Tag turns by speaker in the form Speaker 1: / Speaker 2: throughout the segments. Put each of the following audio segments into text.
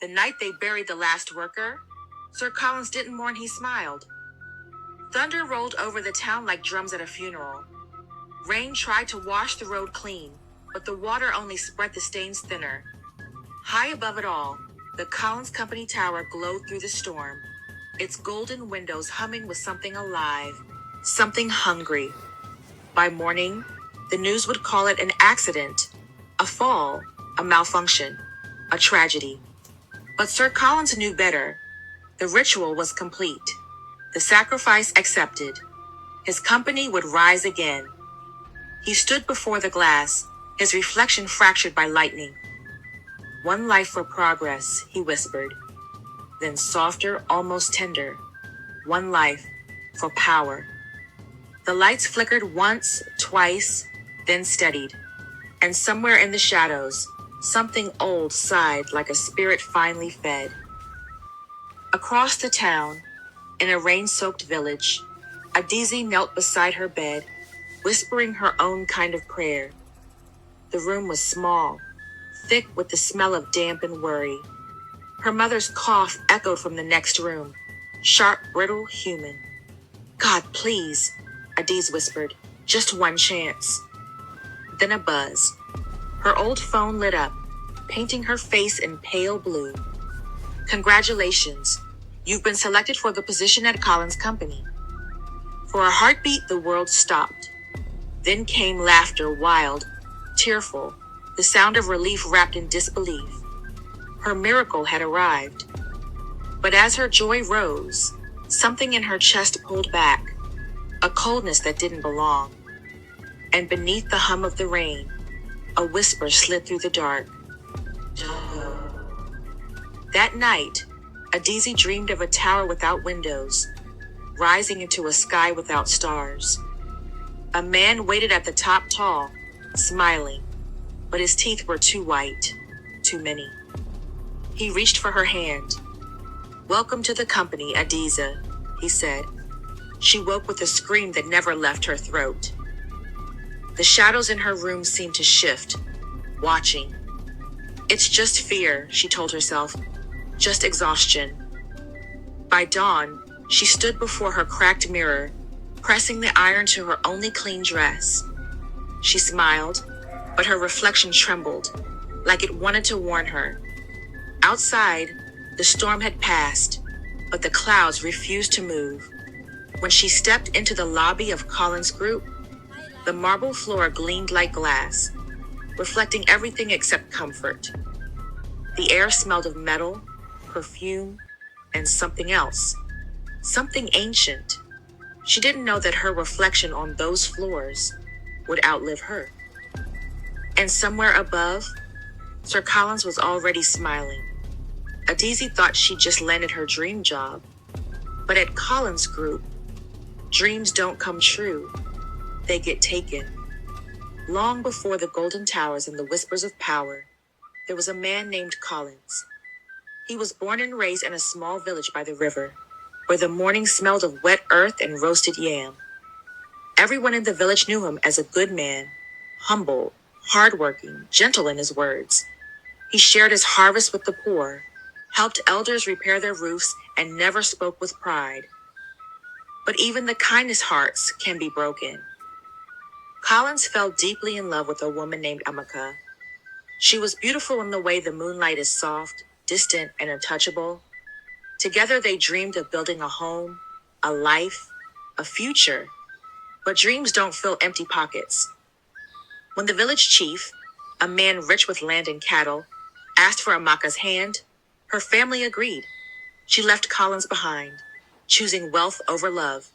Speaker 1: The night they buried the last worker, Sir Collins didn't mourn, he smiled. Thunder rolled over the town like drums at a funeral. Rain tried to wash the road clean, but the water only spread the stains thinner. High above it all, the Collins Company Tower glowed through the storm, its golden windows humming with something alive, something hungry. By morning, the news would call it an accident, a fall, a malfunction, a tragedy. But Sir Collins knew better. The ritual was complete, the sacrifice accepted. His company would rise again. He stood before the glass, his reflection fractured by lightning. "One life for progress," he whispered. Then softer, almost tender. "One life for power." The lights flickered once, twice, then steadied. And somewhere in the shadows, something old sighed like a spirit finely fed. Across the town, in a rain-soaked village, Adaeze knelt beside her bed, whispering her own kind of prayer. The room was small, thick with the smell of damp and worry. Her mother's cough echoed from the next room, sharp, brittle, human. "God, please," Adaeze whispered, "just one chance." Then a buzz. Her old phone lit up, painting her face in pale blue. "Congratulations. You've been selected for the position at Collins Company." For a heartbeat, the world stopped. Then came laughter, wild, tearful, the sound of relief wrapped in disbelief. Her miracle had arrived. But as her joy rose, something in her chest pulled back, a coldness that didn't belong. And beneath the hum of the rain, a whisper slid through the dark. "Don't go." That night, Adaeze dreamed of a tower without windows, rising into a sky without stars. A man waited at the top tall, smiling, but his teeth were too white, too many. He reached for her hand. "Welcome to the company, Adaeze," he said. She woke with a scream that never left her throat. The shadows in her room seemed to shift, watching. "It's just fear," she told herself, "just exhaustion." By dawn, she stood before her cracked mirror, pressing the iron to her only clean dress. She smiled, but her reflection trembled, like it wanted to warn her. Outside, the storm had passed, but the clouds refused to move. When she stepped into the lobby of Collins' group, the marble floor gleamed like glass, reflecting everything except comfort. The air smelled of metal, perfume, and something else. Something ancient. She didn't know that her reflection on those floors would outlive her. And somewhere above, Sir Collins was already smiling. Adaeze thought she just landed her dream job. But at Collins' group, dreams don't come true. They get taken. Long before the golden towers and the whispers of power, there was a man named Collins. He was born and raised in a small village by the river, where the morning smelled of wet earth and roasted yam. Everyone in the village knew him as a good man, humble, hardworking, gentle in his words. He shared his harvest with the poor, helped elders repair their roofs, and never spoke with pride. But even the kindest hearts can be broken. Collins fell deeply in love with a woman named Amaka. She was beautiful in the way the moonlight is soft, distant, and untouchable. Together they dreamed of building a home, a life, a future. But dreams don't fill empty pockets. When the village chief, a man rich with land and cattle, asked for Amaka's hand, her family agreed. She left Collins behind, choosing wealth over love.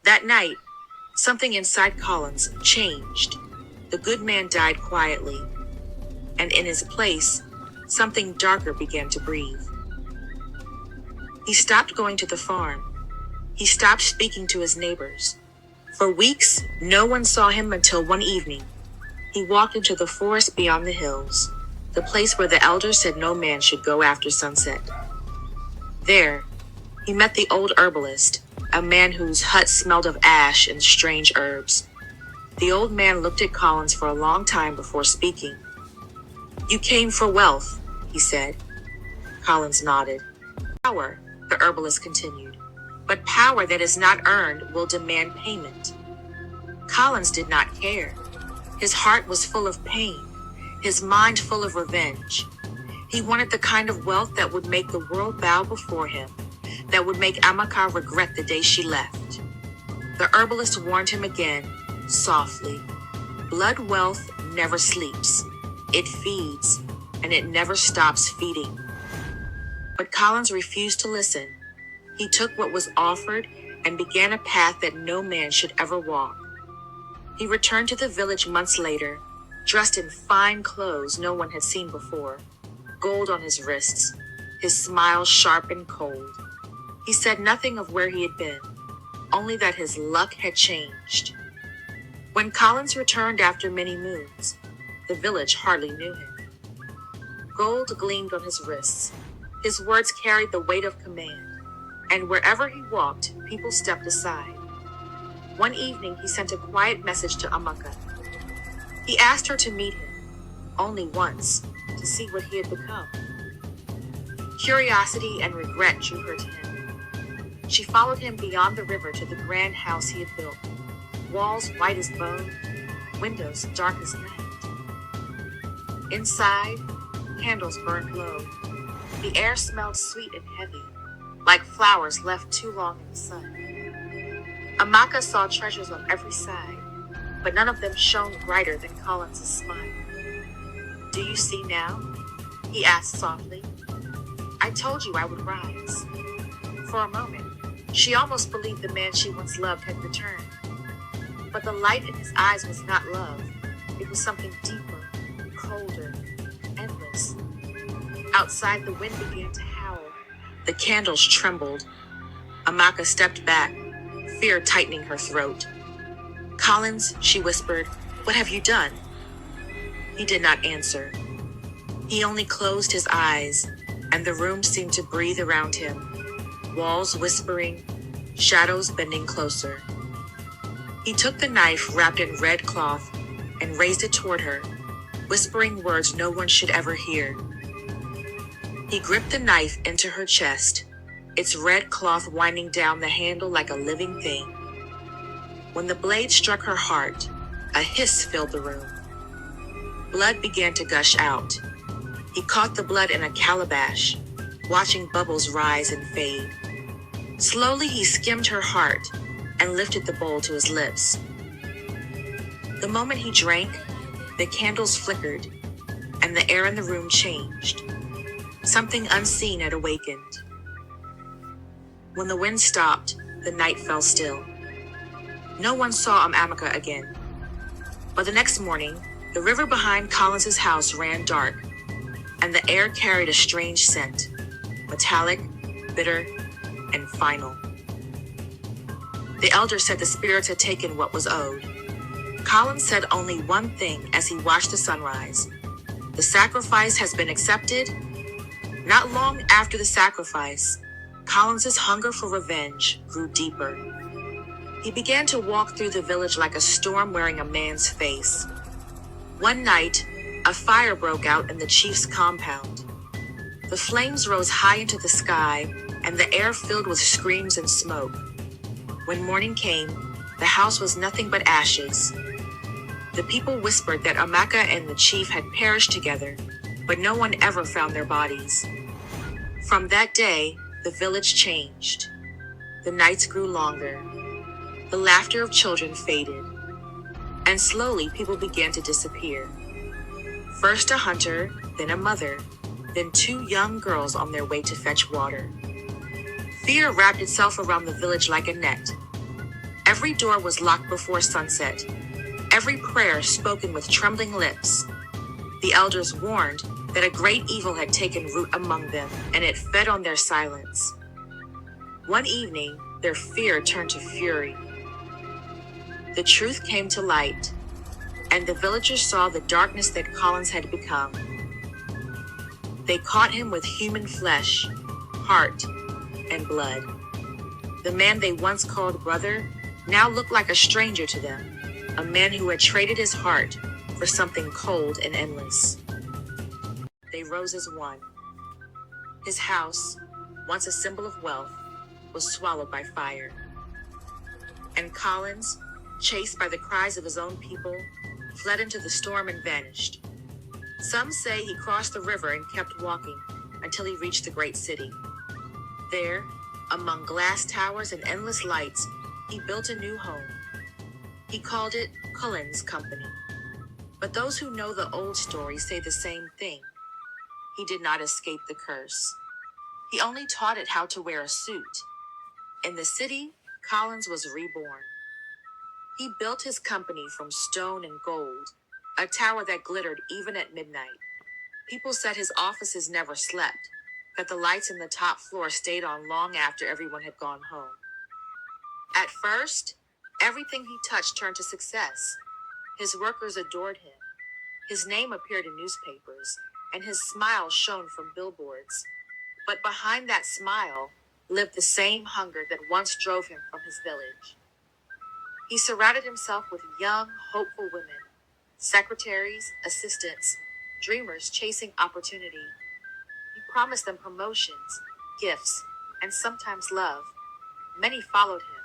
Speaker 1: That night, something inside Collins changed. The good man died quietly, and in his place, something darker began to breathe. He stopped going to the farm. He stopped speaking to his neighbors. For weeks, no one saw him until one evening. He walked into the forest beyond the hills, the place where the elders said no man should go after sunset. There, he met the old herbalist, a man whose hut smelled of ash and strange herbs. The old man looked at Collins for a long time before speaking. "You came for wealth," he said. Collins nodded. Power, the herbalist continued. But power that is not earned will demand payment. Collins did not care. His heart was full of pain, his mind full of revenge. He wanted the kind of wealth that would make the world bow before him, that would make Amaka regret the day she left. The herbalist warned him again, softly. Blood wealth never sleeps. It feeds, and it never stops feeding. But Collins refused to listen. He took what was offered and began a path that no man should ever walk. He returned to the village months later, dressed in fine clothes no one had seen before, gold on his wrists, his smile sharp and cold. He said nothing of where he had been, only that his luck had changed. When Collins returned after many moons, the village hardly knew him. Gold gleamed on his wrists. His words carried the weight of command, and wherever he walked, people stepped aside. One evening, he sent a quiet message to Amaka. He asked her to meet him, only once, to see what he had become. Curiosity and regret drew her to him. She followed him beyond the river to the grand house he had built, walls white as bone, windows dark as night. Inside, candles burned low. The air smelled sweet and heavy, like flowers left too long in the sun. Amaka saw treasures on every side, but none of them shone brighter than Collins's smile. "Do you see now?" he asked softly. "I told you I would rise." For a moment, she almost believed the man she once loved had returned. But the light in his eyes was not love. It was something deeper, colder, endless. Outside, the wind began to howl. The candles trembled. Amaka stepped back, fear tightening her throat. "Collins," she whispered, "what have you done?" He did not answer. He only closed his eyes, and the room seemed to breathe around him, walls whispering, shadows bending closer. He took the knife wrapped in red cloth and raised it toward her, whispering words no one should ever hear. He gripped the knife into her chest, its red cloth winding down the handle like a living thing. When the blade struck her heart, a hiss filled the room. Blood began to gush out. He caught the blood in a calabash, watching bubbles rise and fade. Slowly he skimmed her heart and lifted the bowl to his lips. The moment he drank, the candles flickered, and the air in the room changed. Something unseen had awakened. When the wind stopped, the night fell still. No one saw Amaka again. But the next morning, the river behind Collins's house ran dark, and the air carried a strange scent, metallic, bitter, and final. The elders said the spirits had taken what was owed. Collins said only one thing as he watched the sunrise. "The sacrifice has been accepted." Not long after the sacrifice, Collins's hunger for revenge grew deeper. He began to walk through the village like a storm wearing a man's face. One night, a fire broke out in the chief's compound. The flames rose high into the sky, and the air filled with screams and smoke. When morning came, the house was nothing but ashes. The people whispered that Amaka and the chief had perished together, but no one ever found their bodies. From that day, the village changed. The nights grew longer. The laughter of children faded. And slowly people began to disappear. First a hunter, then a mother, then two young girls on their way to fetch water. Fear wrapped itself around the village like a net. Every door was locked before sunset. Every prayer spoken with trembling lips. The elders warned that a great evil had taken root among them, and it fed on their silence. One evening, their fear turned to fury. The truth came to light, and the villagers saw the darkness that Collins had become. They caught him with human flesh, heart, and blood. The man they once called brother now looked like a stranger to them, a man who had traded his heart for something cold and endless. They rose as one. His house, once a symbol of wealth, was swallowed by fire. And Collins, chased by the cries of his own people, fled into the storm and vanished. Some say he crossed the river and kept walking until he reached the great city. There, among glass towers and endless lights, he built a new home. He called it Cullen's Company. But those who know the old story say the same thing. He did not escape the curse. He only taught it how to wear a suit. In the city, Collins was reborn. He built his company from stone and gold, a tower that glittered even at midnight. People said his offices never slept, that the lights in the top floor stayed on long after everyone had gone home. At first, everything he touched turned to success. His workers adored him. His name appeared in newspapers, and his smile shone from billboards. But behind that smile lived the same hunger that once drove him from his village. He surrounded himself with young, hopeful women, secretaries, assistants, dreamers chasing opportunity. He promised them promotions, gifts, and sometimes love. Many followed him,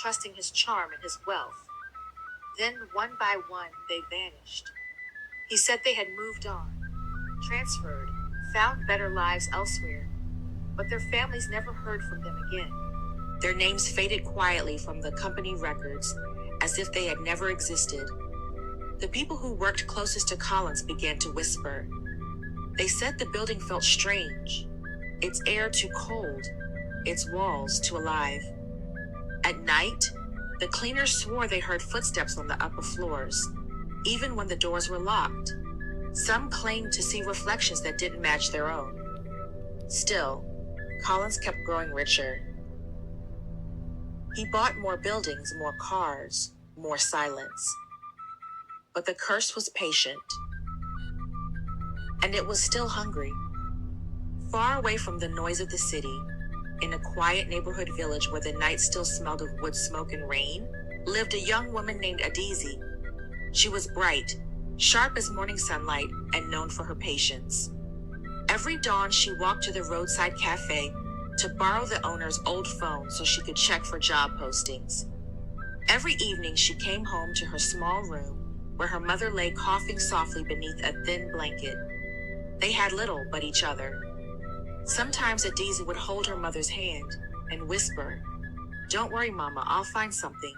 Speaker 1: trusting his charm and his wealth. Then, one by one, they vanished. He said they had moved on, transferred, found better lives elsewhere, but their families never heard from them again. Their names faded quietly from the company records, as if they had never existed. The people who worked closest to Collins began to whisper. They said the building felt strange, its air too cold, its walls too alive. At night, the cleaners swore they heard footsteps on the upper floors, even when the doors were locked. Some claimed to see reflections that didn't match their own. Still, Collins kept growing richer. He bought more buildings, more cars, more silence. But the curse was patient. And it was still hungry. Far away from the noise of the city, in a quiet neighborhood village where the night still smelled of wood smoke and rain, lived a young woman named Adaeze. She was bright, sharp as morning sunlight, and known for her patience. Every dawn she walked to the roadside cafe to borrow the owner's old phone so she could check for job postings. Every evening she came home to her small room where her mother lay coughing softly beneath a thin blanket. They had little but each other. Sometimes Adaeze would hold her mother's hand and whisper, "Don't worry, Mama, I'll find something.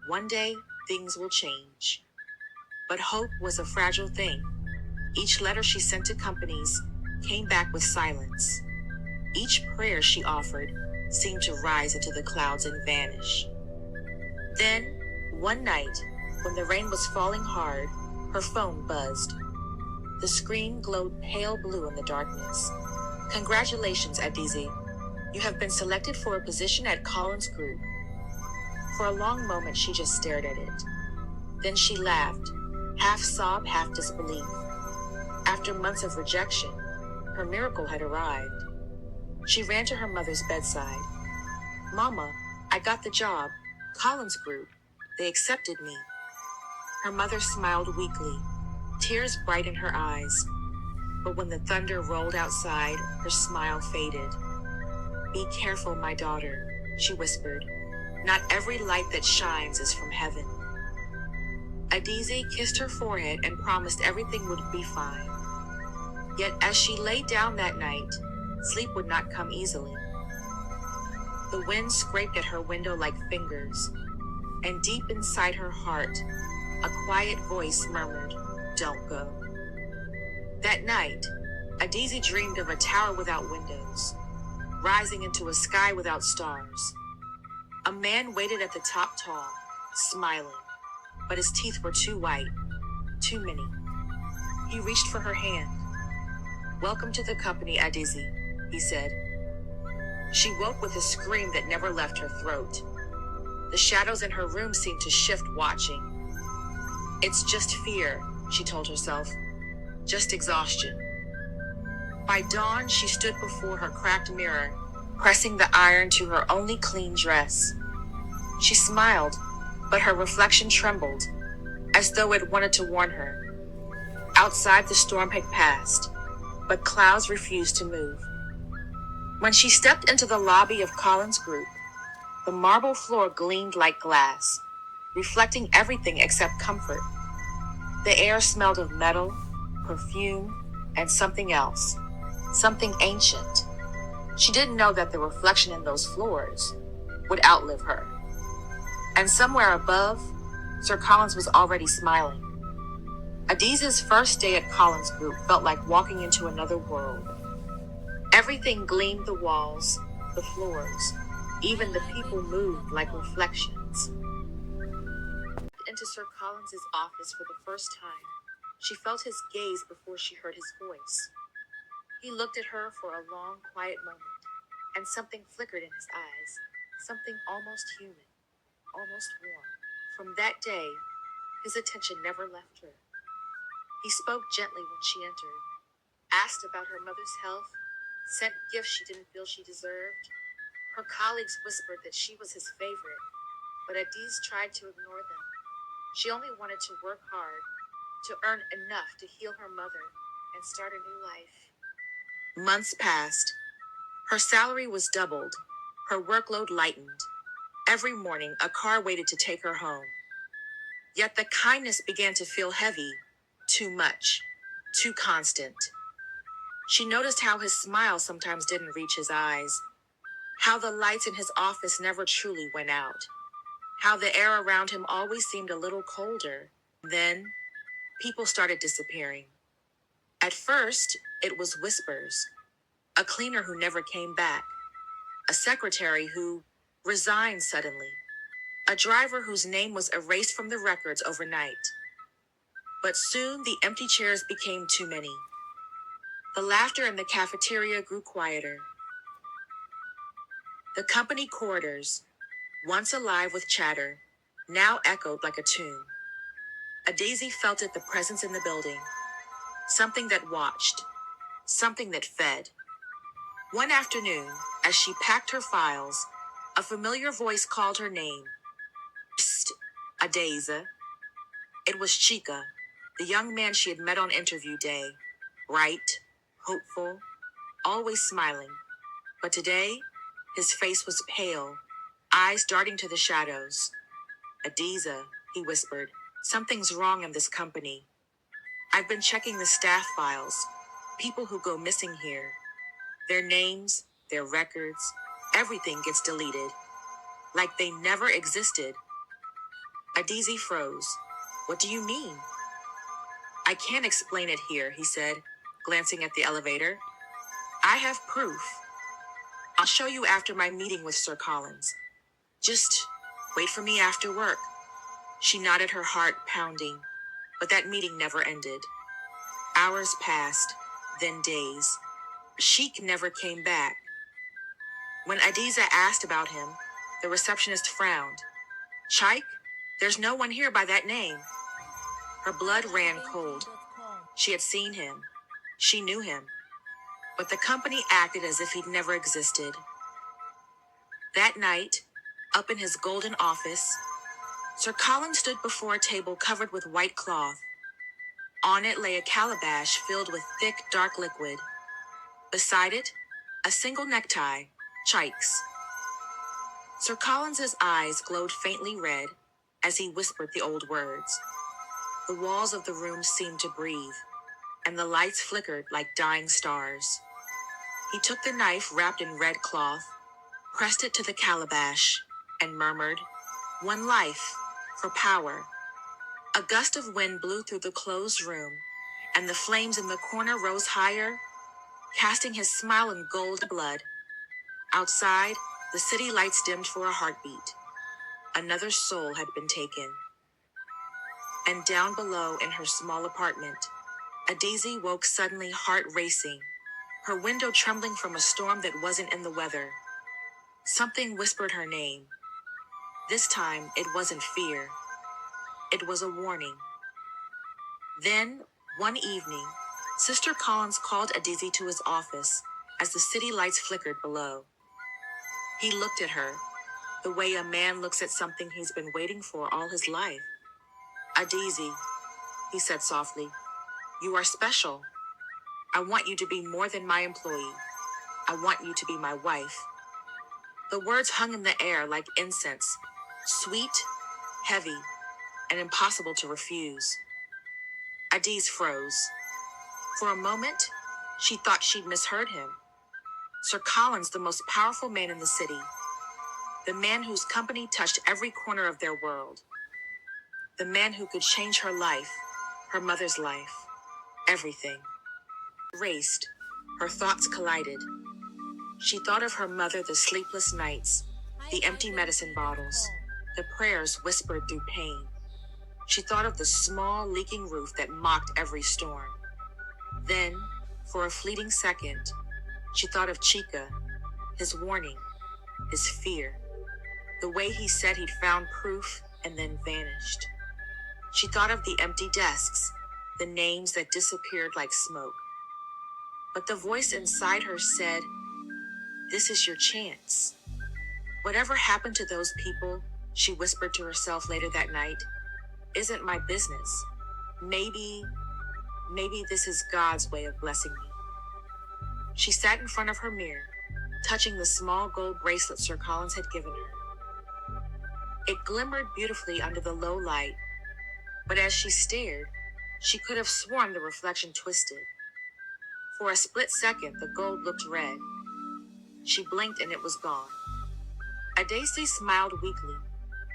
Speaker 1: One day, things will change." But hope was a fragile thing. Each letter she sent to companies came back with silence. Each prayer she offered seemed to rise into the clouds and vanish. Then, one night, when the rain was falling hard, her phone buzzed. The screen glowed pale blue in the darkness. "Congratulations, Adaeze. You have been selected for a position at Collins Group." For a long moment, she just stared at it. Then she laughed, half sob, half disbelief. After months of rejection, her miracle had arrived. She ran to her mother's bedside. "Mama, I got the job. Collins Group. They accepted me." Her mother smiled weakly, tears bright in her eyes. But when the thunder rolled outside, her smile faded. "Be careful, my daughter," she whispered. "Not every light that shines is from heaven." Adaeze kissed her forehead and promised everything would be fine. Yet as she lay down that night, sleep would not come easily. The wind scraped at her window like fingers, and deep inside her heart, a quiet voice murmured, "Don't go." That night, Adaeze dreamed of a tower without windows, rising into a sky without stars. A man waited at the top tall, smiling, but his teeth were too white, too many. He reached for her hand. "Welcome to the company, Adaeze," he said. She woke with a scream that never left her throat. The shadows in her room seemed to shift, watching. "It's just fear," she told herself. "Just exhaustion." By dawn, she stood before her cracked mirror, pressing the iron to her only clean dress. She smiled, but her reflection trembled, as though it wanted to warn her. Outside, the storm had passed, but clouds refused to move. When she stepped into the lobby of Collins' group, the marble floor gleamed like glass, reflecting everything except comfort. The air smelled of metal, perfume, and something else, something ancient. She didn't know that the reflection in those floors would outlive her. And somewhere above, Sir Collins was already smiling. Adaze's first day at Collins Group felt like walking into another world. Everything gleamed: the walls, the floors, even the people moved like reflections. Into Sir Collins's office for the first time, she felt his gaze before she heard his voice. He looked at her for a long, quiet moment, and something flickered in his eyes, something almost human, almost warm. From that day, his attention never left her. He spoke gently when she entered, asked about her mother's health, sent gifts she didn't feel she deserved. Her colleagues whispered that she was his favorite, but Adaeze tried to ignore them. She only wanted to work hard, to earn enough to heal her mother and start a new life. Months passed. Her salary was doubled. Her workload lightened. Every morning, a car waited to take her home. Yet the kindness began to feel heavy, too much, too constant. She noticed how his smile sometimes didn't reach his eyes, how the lights in his office never truly went out, how the air around him always seemed a little colder. Then, people started disappearing. At first, it was whispers, a cleaner who never came back, a secretary who resigned suddenly, a driver whose name was erased from the records overnight. But soon the empty chairs became too many. The laughter in the cafeteria grew quieter. The company corridors, once alive with chatter, now echoed like a tomb. Adaeze felt it, the presence in the building, something that watched, something that fed. One afternoon, as she packed her files, a familiar voice called her name. Psst, Adaeze. It was Chika, the young man she had met on interview day. Bright, hopeful, always smiling. But today, his face was pale, eyes darting to the shadows. Adaeze, he whispered, something's wrong in this company. I've been checking the staff files, people who go missing here. Their names, their records, everything gets deleted, like they never existed. Adaeze froze. What do you mean? I can't explain it here, he said, glancing at the elevator. I have proof. I'll show you after my meeting with Sir Collins. Just wait for me after work. She nodded, her heart pounding, but that meeting never ended. Hours passed, then days. Sheik never came back. When Adaeze asked about him, the receptionist frowned. Chike, there's no one here by that name. Her blood ran cold. She had seen him. She knew him. But the company acted as if he'd never existed. That night, up in his golden office, Sir Colin stood before a table covered with white cloth. On it lay a calabash filled with thick, dark liquid. Beside it, a single necktie, Chike's. Sir Collins's eyes glowed faintly red as he whispered the old words. The walls of the room seemed to breathe, and the lights flickered like dying stars. He took the knife wrapped in red cloth, pressed it to the calabash, and murmured, one life, for power. A gust of wind blew through the closed room, and the flames in the corner rose higher, casting his smile in gold blood. Outside, the city lights dimmed for a heartbeat. Another soul had been taken. And down below in her small apartment, Adaeze woke suddenly, heart racing, her window trembling from a storm that wasn't in the weather. Something whispered her name. This time, it wasn't fear. It was a warning. Then, one evening, Sister Collins called Adaeze to his office as the city lights flickered below. He looked at her, the way a man looks at something he's been waiting for all his life. Adaeze, he said softly, you are special. I want you to be more than my employee. I want you to be my wife." The words hung in the air like incense, sweet, heavy, and impossible to refuse. Adaeze froze. For a moment, she thought she'd misheard him. Sir Collins, the most powerful man in the city, the man whose company touched every corner of their world, the man who could change her life, her mother's life, everything. Raced, her thoughts collided. She thought of her mother, the sleepless nights, the empty medicine bottles, the prayers whispered through pain. She thought of the small, leaking roof that mocked every storm. Then, for a fleeting second, she thought of Chica, his warning, his fear, the way he said he'd found proof and then vanished. She thought of the empty desks, the names that disappeared like smoke. But the voice inside her said, "This is your chance." "Whatever happened to those people," she whispered to herself later that night, "isn't my business. Maybe this is God's way of blessing me." She sat in front of her mirror, touching the small gold bracelet Sir Collins had given her. It glimmered beautifully under the low light, but as she stared, she could have sworn the reflection twisted. For a split second, the gold looked red. She blinked and it was gone. Adaeze smiled weakly,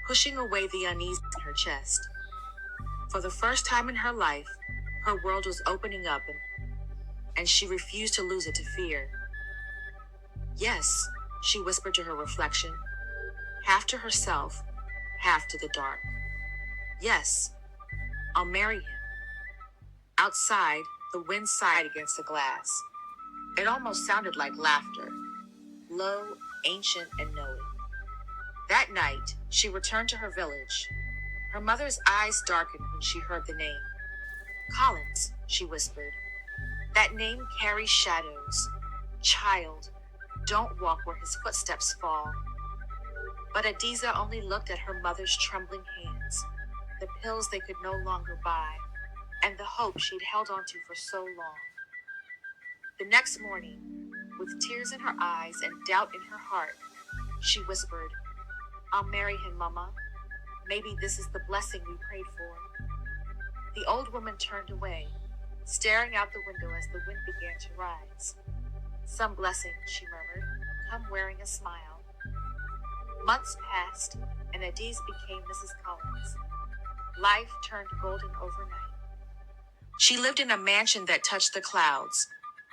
Speaker 1: pushing away the unease in her chest. For the first time in her life, her world was opening up and she refused to lose it to fear. "Yes," she whispered to her reflection, half to herself, half to the dark. "Yes, I'll marry him." Outside, the wind sighed against the glass. It almost sounded like laughter, low, ancient, and knowing. That night, she returned to her village. Her mother's eyes darkened when she heard the name. "Collins," she whispered. "That name carries shadows. Child, don't walk where his footsteps fall." But Adaeze only looked at her mother's trembling hands, the pills they could no longer buy, and the hope she'd held onto for so long. The next morning, with tears in her eyes and doubt in her heart, she whispered, "I'll marry him, Mama. Maybe this is the blessing we prayed for." The old woman turned away, staring out the window as the wind began to rise. "Some blessing," she murmured, "come wearing a smile." Months passed, and Adaeze became Mrs. Collins. Life turned golden overnight. She lived in a mansion that touched the clouds.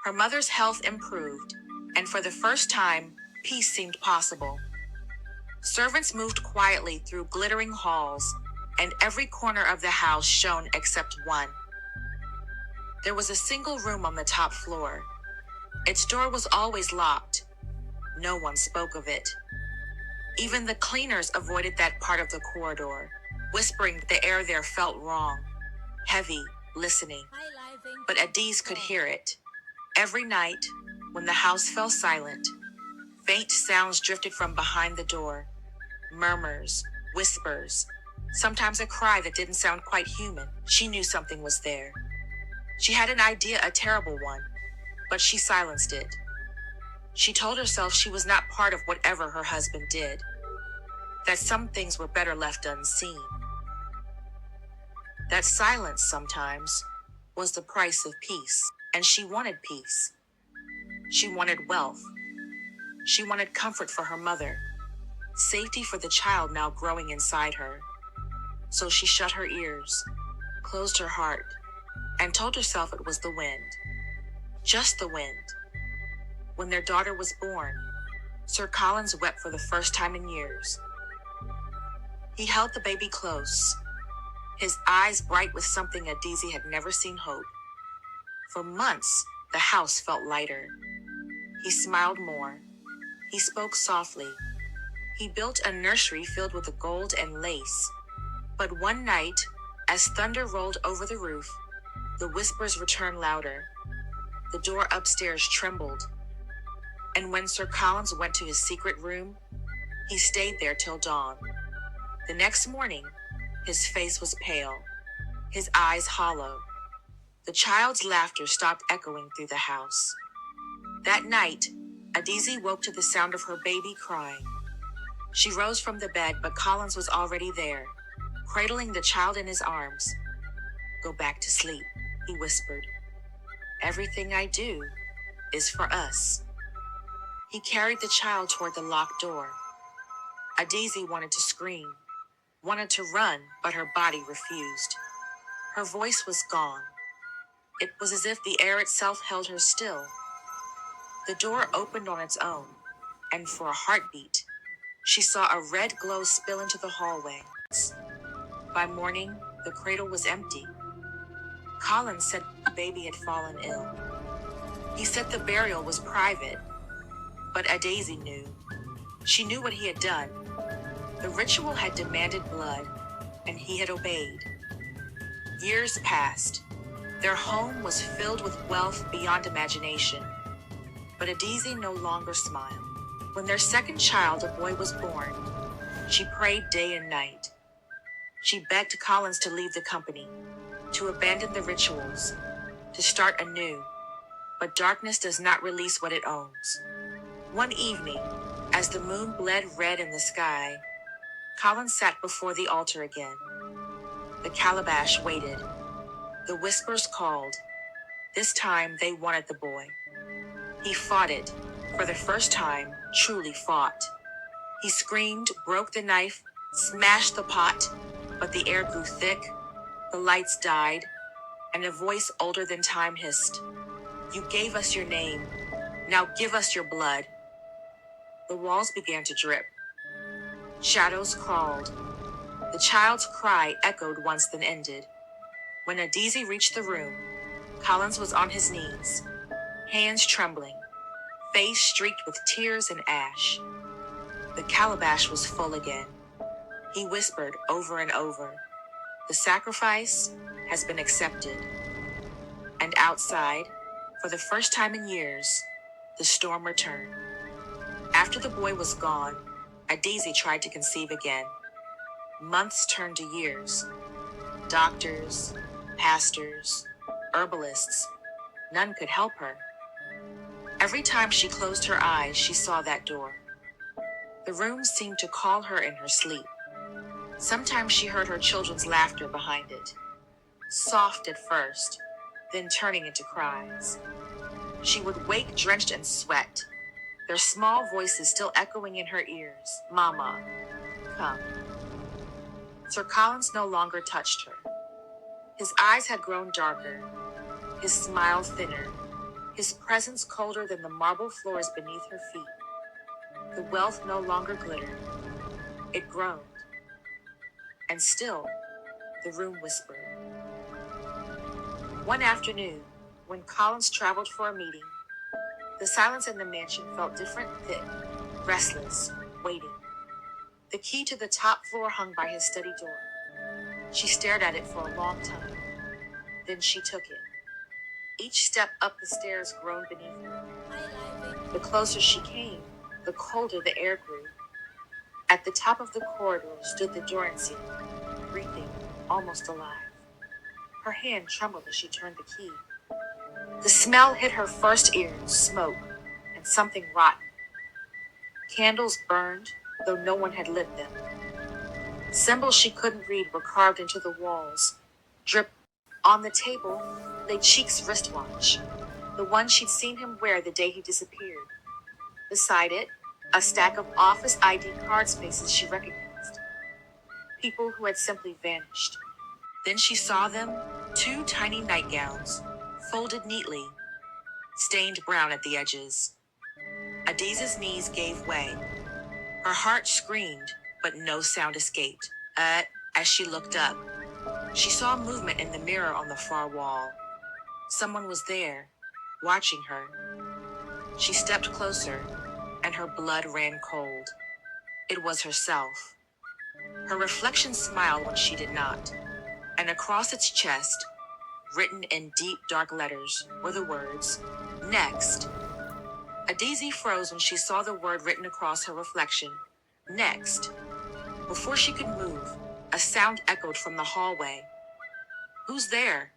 Speaker 1: Her mother's health improved, and for the first time, peace seemed possible. Servants moved quietly through glittering halls, and every corner of the house shone except one. There was a single room on the top floor. Its door was always locked. No one spoke of it. Even the cleaners avoided that part of the corridor, whispering that the air there felt wrong, heavy, listening. But Adaeze could hear it. Every night, when the house fell silent, faint sounds drifted from behind the door. Murmurs, whispers, sometimes a cry that didn't sound quite human. She knew something was there. She had an idea, a terrible one, but she silenced it. She told herself she was not part of whatever her husband did, that some things were better left unseen. That silence sometimes was the price of peace, and she wanted peace. She wanted wealth. She wanted comfort for her mother, safety for the child now growing inside her. So she shut her ears, closed her heart, and told herself it was the wind. Just the wind. When their daughter was born, Sir Collins wept for the first time in years. He held the baby close, his eyes bright with something Adaeze had never seen hope. For months, the house felt lighter. He smiled more. He spoke softly. He built a nursery filled with gold and lace. But one night, as thunder rolled over the roof, the whispers returned louder. The door upstairs trembled. And when Sir Collins went to his secret room, he stayed there till dawn. The next morning, his face was pale, his eyes hollow. The child's laughter stopped echoing through the house. That night, Adaeze woke to the sound of her baby crying. She rose from the bed, but Collins was already there, cradling the child in his arms. "Go back to sleep," he whispered. "Everything I do is for us." He carried the child toward the locked door. Adaeze wanted to scream, wanted to run, but her body refused. Her voice was gone. It was as if the air itself held her still. The door opened on its own, and for a heartbeat, she saw a red glow spill into the hallway. By morning, the cradle was empty. Collins said the baby had fallen ill. He said the burial was private, but Adaeze knew. She knew what he had done. The ritual had demanded blood, and he had obeyed. Years passed. Their home was filled with wealth beyond imagination. But Adaeze no longer smiled. When their second child, a boy, was born, she prayed day and night. She begged Collins to leave the company, to abandon the rituals, to start anew. But darkness does not release what it owns. One evening, as the moon bled red in the sky, Collins sat before the altar again. The calabash waited. The whispers called. This time they wanted the boy. He fought it, for the first time, truly fought. He screamed, broke the knife, smashed the pot, but the air grew thick, the lights died, and a voice older than time hissed, "You gave us your name, now give us your blood." The walls began to drip. Shadows crawled. The child's cry echoed once then ended. When Adaeze reached the room, Collins was on his knees, hands trembling, face streaked with tears and ash. The calabash was full again. He whispered over and over, "The sacrifice has been accepted." And outside, for the first time in years, the storm returned. After the boy was gone, Adaeze tried to conceive again. Months turned to years. Doctors, pastors, herbalists, none could help her. Every time she closed her eyes, she saw that door. The room seemed to call her in her sleep. Sometimes she heard her children's laughter behind it, soft at first, then turning into cries. She would wake drenched in sweat, their small voices still echoing in her ears. "Mama, come." Sir Collins no longer touched her. His eyes had grown darker, his smile thinner, his presence colder than the marble floors beneath her feet. The wealth no longer glittered. It groaned. And still, the room whispered. One afternoon, when Collins traveled for a meeting, the silence in the mansion felt different, thick, restless, waiting. The key to the top floor hung by his study door. She stared at it for a long time. Then she took it. Each step up the stairs groaned beneath her. The closer she came, the colder the air grew. At the top of the corridor stood the Dorancy, breathing, almost alive. Her hand trembled as she turned the key. The smell hit her first ears, smoke, and something rotten. Candles burned, though no one had lit them. Symbols she couldn't read were carved into the walls. Dripped on the table lay Cheek's wristwatch, the one she'd seen him wear the day he disappeared. Beside it, a stack of office ID cards faces she recognized. People who had simply vanished. Then she saw them, two tiny nightgowns, folded neatly, stained brown at the edges. Adaze's knees gave way. Her heart screamed, but no sound escaped. As she looked up, she saw movement in the mirror on the far wall. Someone was there, watching her. She stepped closer, and her blood ran cold. It was herself. Her reflection smiled when she did not, and across its chest, written in deep, dark letters, were the words, "Next." Adaeze froze when she saw the word written across her reflection, "Next." Before she could move, a sound echoed from the hallway. "Who's there?"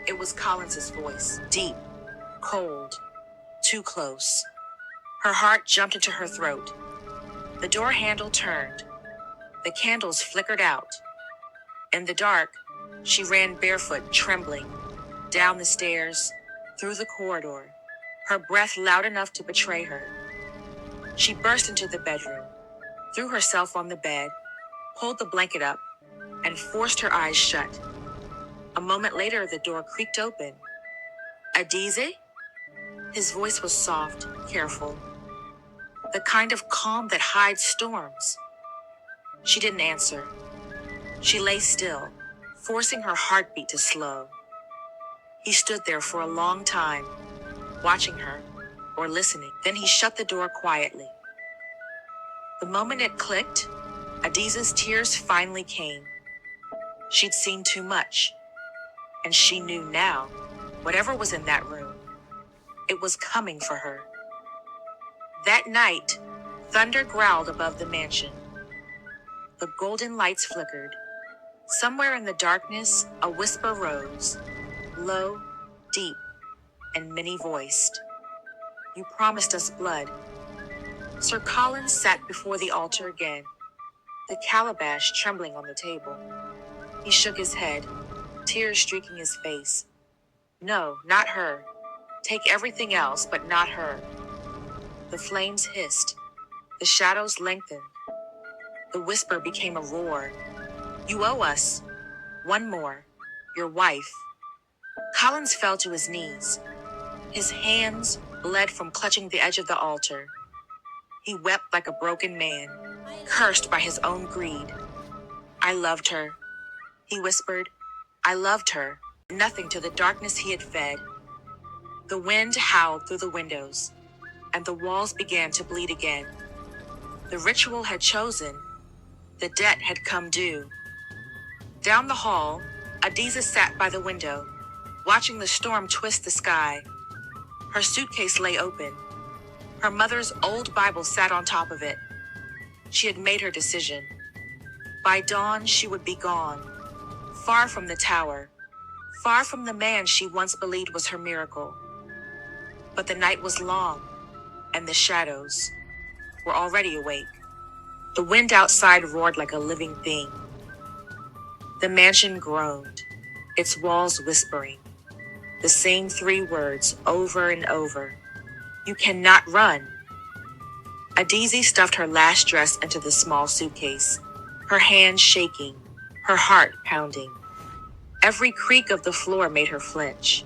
Speaker 1: It was Collins's voice, deep, cold, too close. Her heart jumped into her throat. The door handle turned. The candles flickered out. In the dark, she ran barefoot, trembling, down the stairs, through the corridor, her breath loud enough to betray her. She burst into the bedroom, threw herself on the bed, pulled the blanket up, and forced her eyes shut. A moment later, the door creaked open. "Adaeze?" His voice was soft, careful, the kind of calm that hides storms. She didn't answer. She lay still, forcing her heartbeat to slow. He stood there for a long time, watching her, or listening. Then he shut the door quietly. The moment it clicked, Adeeze's tears finally came. She'd seen too much, and she knew now, whatever was in that room, it was coming for her. That night, thunder growled above the mansion. The golden lights flickered. Somewhere in the darkness, a whisper rose, low, deep, and many-voiced. "You promised us blood." Sir Collins sat before the altar again, the calabash trembling on the table. He shook his head, tears streaking his face. "No, not her. Take everything else, but not her." The flames hissed. The shadows lengthened. The whisper became a roar. "You owe us. One more. Your wife." Collins fell to his knees. His hands bled from clutching the edge of the altar. He wept like a broken man, cursed by his own greed. "I loved her," he whispered. "I loved her." Nothing to the darkness he had fed. The wind howled through the windows, and the walls began to bleed again. The ritual had chosen. The debt had come due. Down the hall, Adaeze sat by the window, watching the storm twist the sky. Her suitcase lay open. Her mother's old Bible sat on top of it. She had made her decision. By dawn, she would be gone, far from the tower, far from the man she once believed was her miracle. But the night was long, and the shadows were already awake. The wind outside roared like a living thing. The mansion groaned, its walls whispering, the same three words over and over. "You cannot run." Adaeze stuffed her last dress into the small suitcase, her hands shaking, her heart pounding. Every creak of the floor made her flinch.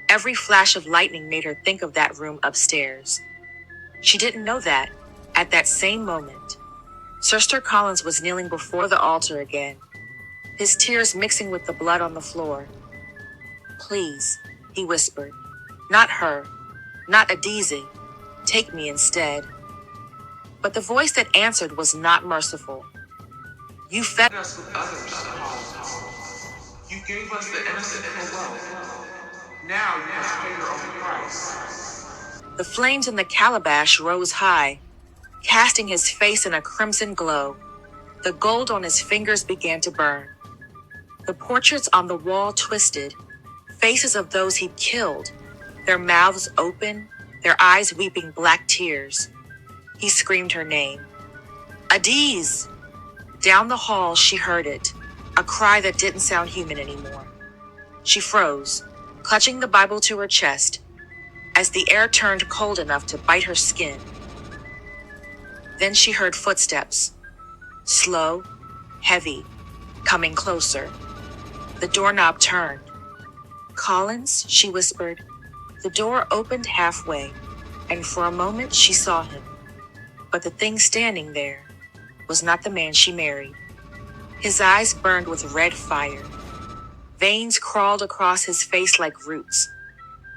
Speaker 1: Every flash of lightning made her think of that room upstairs. She didn't know that, at that same moment, Sir Collins was kneeling before the altar again, his tears mixing with the blood on the floor. "Please," he whispered, "not her, not Adaeze. Take me instead." But the voice that answered was not merciful. "You fed us with others, Collins. You gave us the innocent farewell. Now you must pay your own price." The flames in the calabash rose high, casting his face in a crimson glow. The gold on his fingers began to burn. The portraits on the wall twisted, faces of those he'd killed, their mouths open, their eyes weeping black tears. He screamed her name. "Adaeze!" Down the hall she heard it, a cry that didn't sound human anymore. She froze, clutching the Bible to her chest, as the air turned cold enough to bite her skin. Then she heard footsteps, slow, heavy, coming closer. The doorknob turned. "Collins," she whispered. The door opened halfway, and for a moment she saw him. But the thing standing there was not the man she married. His eyes burned with red fire. Veins crawled across his face like roots.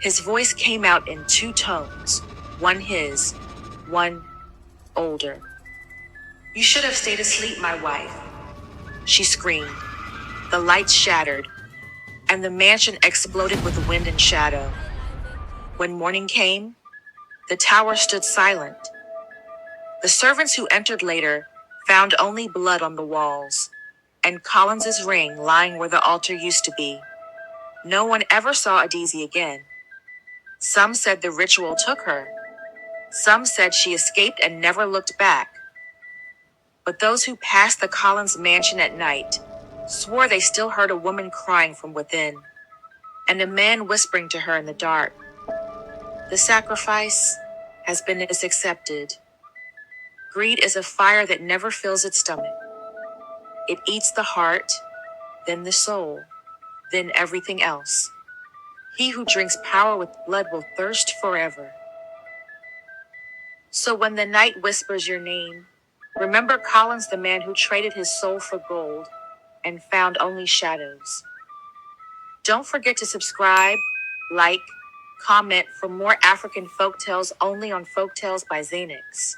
Speaker 1: His voice came out in two tones, one his, one older. "You should have stayed asleep, my wife," she screamed. The lights shattered, and the mansion exploded with wind and shadow. When morning came, the tower stood silent. The servants who entered later found only blood on the walls, and Collins's ring lying where the altar used to be. No one ever saw Adaeze again. Some said the ritual took her. Some said she escaped and never looked back. But those who passed the Collins mansion at night swore they still heard a woman crying from within, and a man whispering to her in the dark. The sacrifice has been accepted. Greed is a fire that never fills its stomach. It eats the heart, then the soul, then everything else. He who drinks power with blood will thirst forever. So when the night whispers your name, remember Collins, the man who traded his soul for gold and found only shadows. Don't forget to subscribe, like, comment for more African folktales only on Folktales by Zanix.